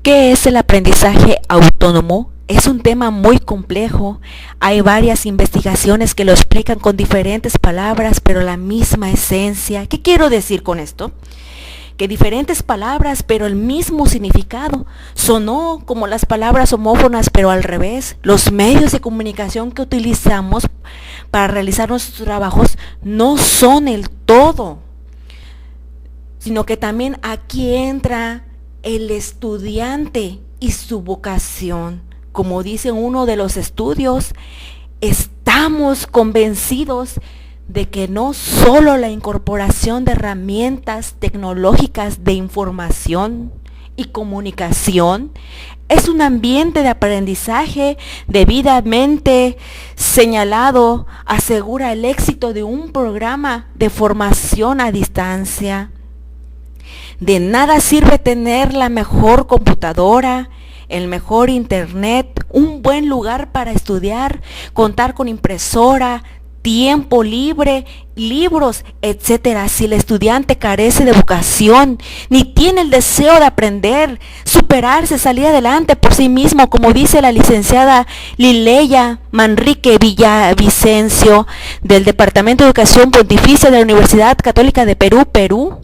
¿Qué es el aprendizaje autónomo? Es un tema muy complejo. Hay varias investigaciones que lo explican con diferentes palabras, pero la misma esencia. ¿Qué quiero decir con esto? Que diferentes palabras, pero el mismo significado. Sonó como las palabras homófonas, pero al revés. Los medios de comunicación que utilizamos para realizar nuestros trabajos no son el todo, sino que también aquí entra el estudiante y su vocación. Como dice uno de los estudios, estamos convencidos de que no solo la incorporación de herramientas tecnológicas de información y comunicación es un ambiente de aprendizaje debidamente señalado, asegura el éxito de un programa de formación a distancia. De nada sirve tener la mejor computadora, el mejor internet, un buen lugar para estudiar, contar con impresora, tiempo libre, libros, etcétera, si el estudiante carece de vocación, ni tiene el deseo de aprender, superarse, salir adelante por sí mismo, como dice la licenciada Lileya Manrique Villavicencio, del Departamento de Educación Pontificia de la Universidad Católica de Perú.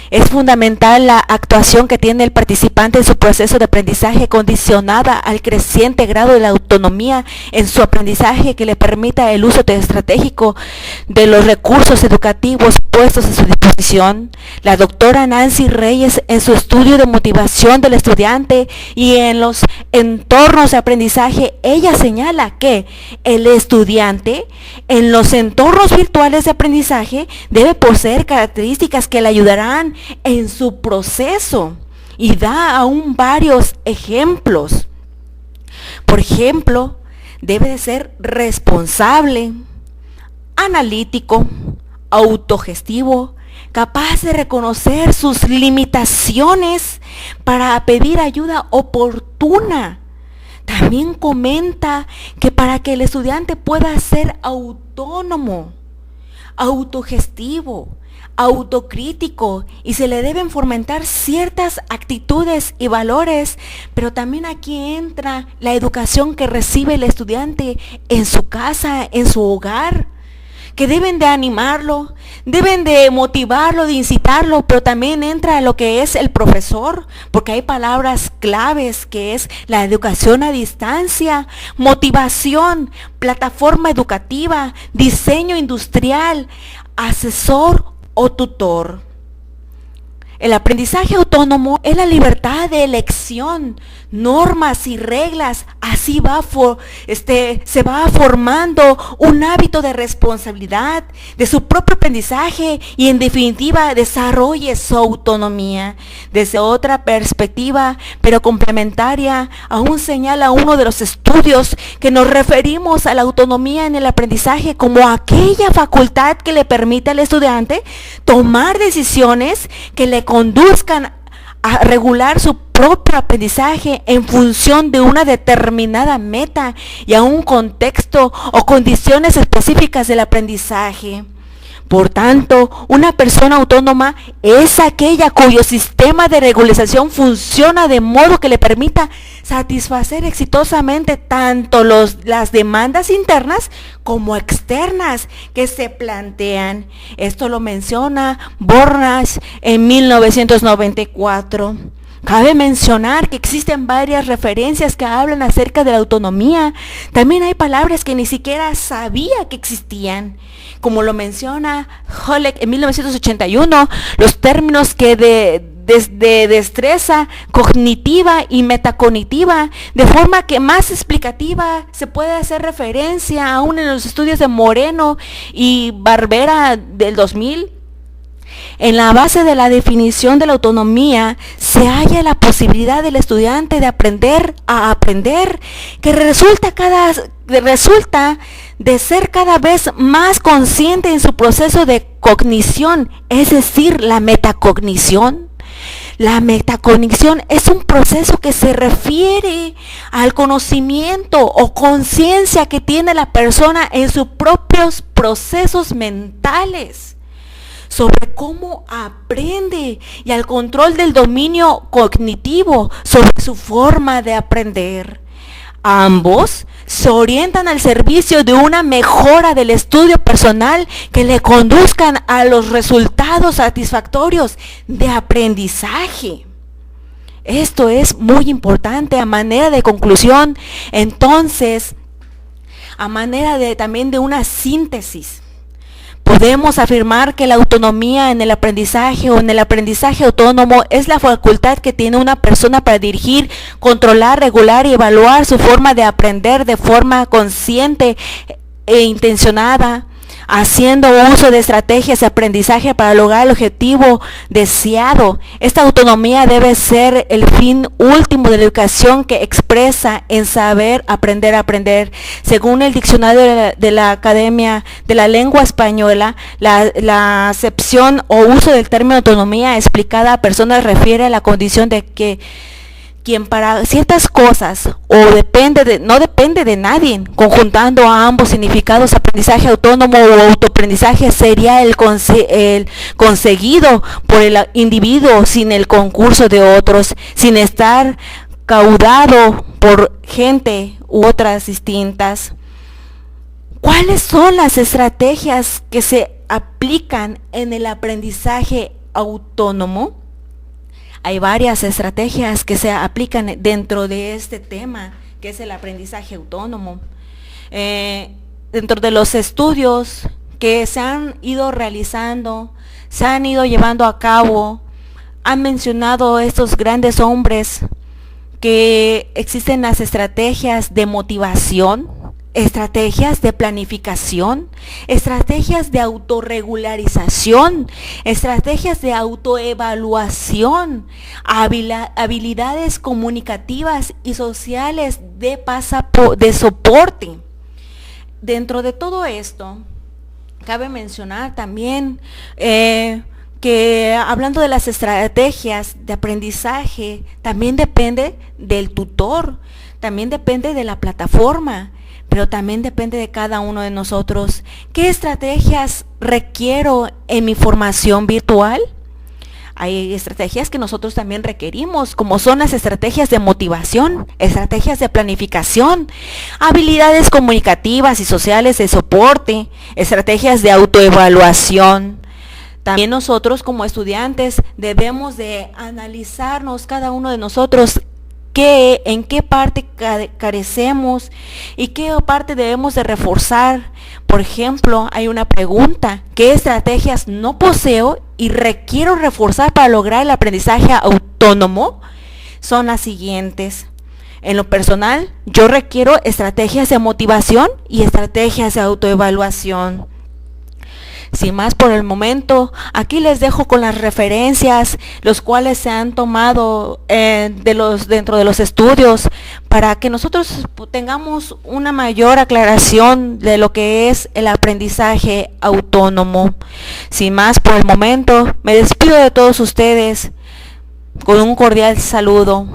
Es fundamental la actuación que tiene el participante en su proceso de aprendizaje, condicionada al creciente grado de la autonomía en su aprendizaje, que le permita el uso estratégico de los recursos educativos puestos a su disposición. La doctora Nancy Reyes, en su estudio de motivación del estudiante y en los entornos de aprendizaje, ella señala que el estudiante en los entornos virtuales de aprendizaje debe poseer características que le ayudarán en su proceso, y da aún varios ejemplos. Por ejemplo, debe de ser responsable, analítico, autogestivo, capaz de reconocer sus limitaciones para pedir ayuda oportuna. También comenta que para que el estudiante pueda ser autónomo, autogestivo, autocrítico, y se le deben fomentar ciertas actitudes y valores, pero también aquí entra la educación que recibe el estudiante en su casa, en su hogar, que deben de animarlo, deben de motivarlo, de incitarlo, pero también entra lo que es el profesor, porque hay palabras claves que es la educación a distancia, motivación, plataforma educativa, diseño industrial, asesor o tutor. El aprendizaje autónomo es la libertad de elección, normas y reglas. Así se va formando un hábito de responsabilidad de su propio aprendizaje y, en definitiva, desarrolle su autonomía. Desde otra perspectiva, pero complementaria, aún señala uno de los estudios que nos referimos a la autonomía en el aprendizaje como aquella facultad que le permite al estudiante tomar decisiones que le conduzcan a regular su propio aprendizaje en función de una determinada meta y a un contexto o condiciones específicas del aprendizaje. Por tanto, una persona autónoma es aquella cuyo sistema de regularización funciona de modo que le permita satisfacer exitosamente tanto las demandas internas como externas que se plantean. Esto lo menciona Bornas en 1994. Cabe mencionar que existen varias referencias que hablan acerca de la autonomía. También hay palabras que ni siquiera sabía que existían. Como lo menciona Holleck en 1981, los términos que de destreza cognitiva y metacognitiva, de forma que más explicativa se puede hacer referencia aún en los estudios de Moreno y Barbera del 2000. En la base de la definición de la autonomía se halla la posibilidad del estudiante de aprender a aprender, que resulta de ser cada vez más consciente en su proceso de cognición, es decir, la metacognición. La metacognición es un proceso que se refiere al conocimiento o conciencia que tiene la persona en sus propios procesos mentales. sobre cómo aprende y al control del dominio cognitivo sobre su forma de aprender. Ambos se orientan al servicio de una mejora del estudio personal que le conduzcan a los resultados satisfactorios de aprendizaje. Esto es muy importante a manera de conclusión. Entonces, a manera de también de una síntesis, podemos afirmar que la autonomía en el aprendizaje o en el aprendizaje autónomo es la facultad que tiene una persona para dirigir, controlar, regular y evaluar su forma de aprender de forma consciente e intencionada, haciendo uso de estrategias de aprendizaje para lograr el objetivo deseado. Esta autonomía debe ser el fin último de la educación que expresa en saber aprender a aprender. Según el diccionario de la Academia de la Lengua Española, la acepción o uso del término autonomía explicada a personas refiere a la condición de que quien para ciertas cosas no depende de nadie, conjuntando a ambos significados, aprendizaje autónomo o autoaprendizaje sería el conseguido por el individuo sin el concurso de otros, sin estar caudado por gente u otras distintas. ¿Cuáles son las estrategias que se aplican en el aprendizaje autónomo? Hay varias estrategias que se aplican dentro de este tema, que es el aprendizaje autónomo. Dentro de los estudios que se han ido realizando, se han ido llevando a cabo, han mencionado estos grandes hombres que existen las estrategias de motivación, estrategias de planificación, estrategias de autorregularización, estrategias de autoevaluación, habilidades comunicativas y sociales de soporte. Dentro de todo esto, cabe mencionar también que hablando de las estrategias de aprendizaje, también depende del tutor, también depende de la plataforma, pero también depende de cada uno de nosotros. ¿Qué estrategias requiero en mi formación virtual? Hay estrategias que nosotros también requerimos, como son las estrategias de motivación, estrategias de planificación, habilidades comunicativas y sociales de soporte, estrategias de autoevaluación. También nosotros como estudiantes debemos de analizarnos cada uno de nosotros en qué parte carecemos y qué parte debemos de reforzar. Por ejemplo, hay una pregunta: ¿qué estrategias no poseo y requiero reforzar para lograr el aprendizaje autónomo? Son las siguientes. En lo personal, yo requiero estrategias de motivación y estrategias de autoevaluación. Sin más por el momento, aquí les dejo con las referencias, los cuales se han tomado dentro de los estudios, para que nosotros tengamos una mayor aclaración de lo que es el aprendizaje autónomo. Sin más por el momento, me despido de todos ustedes con un cordial saludo.